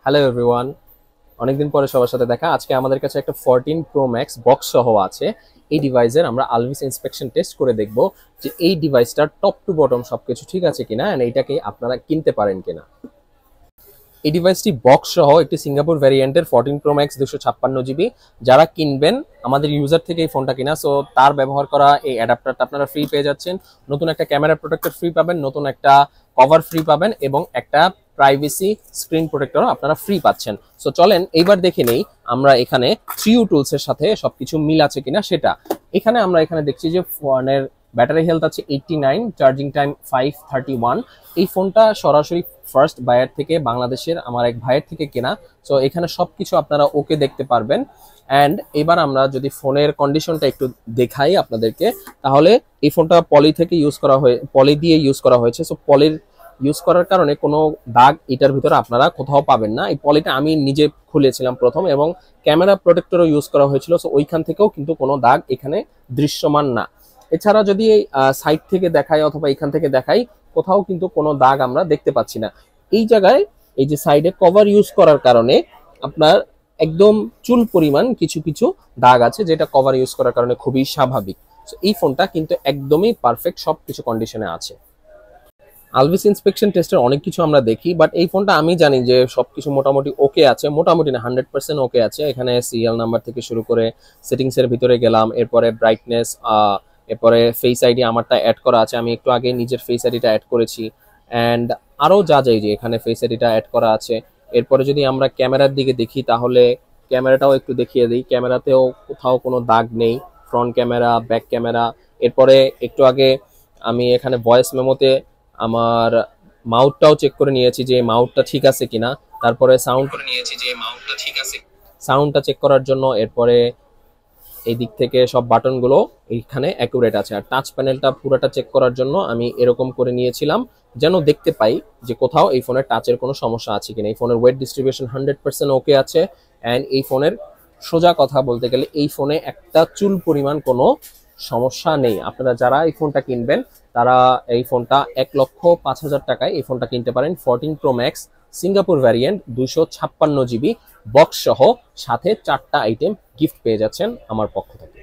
Hello everyone, অনেকদিন পরে সবার সাথে দেখা। আজকে আমাদের কাছে একটা 14 প্রো ম্যাক্স বক্স সহ আছে। এই ডিভাইসের আমরা আলভিস ইন্সপেকশন টেস্ট করে দেখব যে এই ডিভাইসটার টপ টু বটম সবকিছু ঠিক আছে কিনা এন্ড এইটাকে আপনারা কিনতে পারেন কিনা। এই ডিভাইসটি বক্স সহ একটি সিঙ্গাপুর ভ্যারিয়েন্টের 14 প্রো ম্যাক্স 256 জিবি। যারা কিনবেন আমাদের ইউজার থেকে এই ফোনটা কিনা, সো তার ব্যবহার করা এই অ্যাডাপ্টারটা আপনারা ফ্রি পেয়ে যাচ্ছেন। নতুন একটা ক্যামেরা প্রোটেক্টর ফ্রি পাবেন, নতুন একটা কভার ফ্রি পাবেন এবং একটা প্রাইভেসি স্ক্রিন প্রোটেক্টরও আপনারা ফ্রি পাচ্ছেন। সো চলেন এইবার দেখে নেই আমরা এখানে 3U টুলস এর সাথে সবকিছু মিল আছে কিনা সেটা। আমরা এখানে দেখছি যে ফোনের ব্যাটারি হেলথ আছে 89, চার্জিং টাইম 531। এই ফোনটা সরাসরি ফার্স্ট বায়ার থেকে বাংলাদেশের আমার এক ভাইয়ের থেকে কেনা। সো এখানে সবকিছু আপনারা ওকে দেখতে পারবেন। অ্যান্ড এবার আমরা যদি ফোনের কন্ডিশনটা একটু দেখাই আপনাদেরকে, তাহলে এই ফোনটা পলি দিয়ে ইউজ করা হয়েছে। সো পলির ইউজ করার কারণে কোনো দাগ এটার ভিতরে আপনারা কোথাও পাবেন না। এই পলিটা আমি নিজে খুলেছিলাম প্রথম, এবং ক্যামেরা প্রোটেক্টরও ইউজ করা হয়েছিল। সো ওইখান থেকেও কিন্তু কোনো দাগ এখানে দৃশ্যমান না। এছাড়া যদি সাইড থেকে দেখাই অথবা এখান থেকে দেখাই, কোথাও কিন্তু কোনো দাগ আমরা দেখতে পাচ্ছি না। এই জায়গায় এই যে সাইডে কভার ইউজ করার কারণে আপনার একদম চুল পরিমাণ কিছু কিছু দাগ আছে, যেটা কভার ইউজ করার কারণে খুবই স্বাভাবিক। এই ফোনটা কিন্তু একদমই পারফেক্ট, সবকিছু কন্ডিশনে আছে। আলভিস ইন্সপেকশন টেস্টের অনেক কিছু আমরা দেখি, বাট এই ফোনটা আমি জানি যে সবকিছু মোটামুটি ওকে আছে। মোটামুটি না, 100% ওকে আছে। এখানে সিরিয়াল নাম্বার থেকে শুরু করে সেটিংস এর ভিতরে গেলাম, এরপরে ব্রাইটনেস, এরপরে ফেস আইডি আমারটা অ্যাড করা আছে। আমি একটু আগে নিজের ফেস আইডিটা অ্যাড করেছি। অ্যান্ড আরও যা যাই যে এখানে ফেস আইডিটা অ্যাড করা আছে। এরপরে যদি আমরা ক্যামেরার দিকে দেখি, তাহলে ক্যামেরাটাও একটু দেখিয়ে দিই। ক্যামেরাতেও কোথাও কোনো দাগ নেই, ফ্রন্ট ক্যামেরা, ব্যাক ক্যামেরা। এরপরে একটু আগে আমি এখানে ভয়েস মেমোতে আমার মাউথটাও চেক করে নিয়েছি যে মাউথটা ঠিক আছে কিনা। তারপরে সাউন্ডটা চেক করার জন্য, এরপরে এই দিক থেকে সব বাটনগুলো এইখানে অ্যাকুরেট আছে। আর টাচ প্যানেলটা পুরোটা চেক করার জন্য আমি এরকম করে নিয়েছিলাম, যেন দেখতে পাই যে কোথাও এই ফোনের টাচের কোনো সমস্যা আছে কিনা। এই ফোনের ওয়েট ডিস্ট্রিবিউশন 100% ওকে আছে। অ্যান্ড এই ফোনের সোজা কথা বলতে গেলে এই ফোনে একটা চুল পরিমাণ কোনো সমস্যা নেই। আপনারা যারা এই ফোনটা কিনবেন তারা এই ফোনটা 1,05,000 টাকায় এই ফোনটা কিনতে পারেন। 14 pro max Singapore variant 256 GB box সহ, সাথে 4টা আইটেম গিফট পেয়ে যাচ্ছেন আমার পক্ষ থেকে।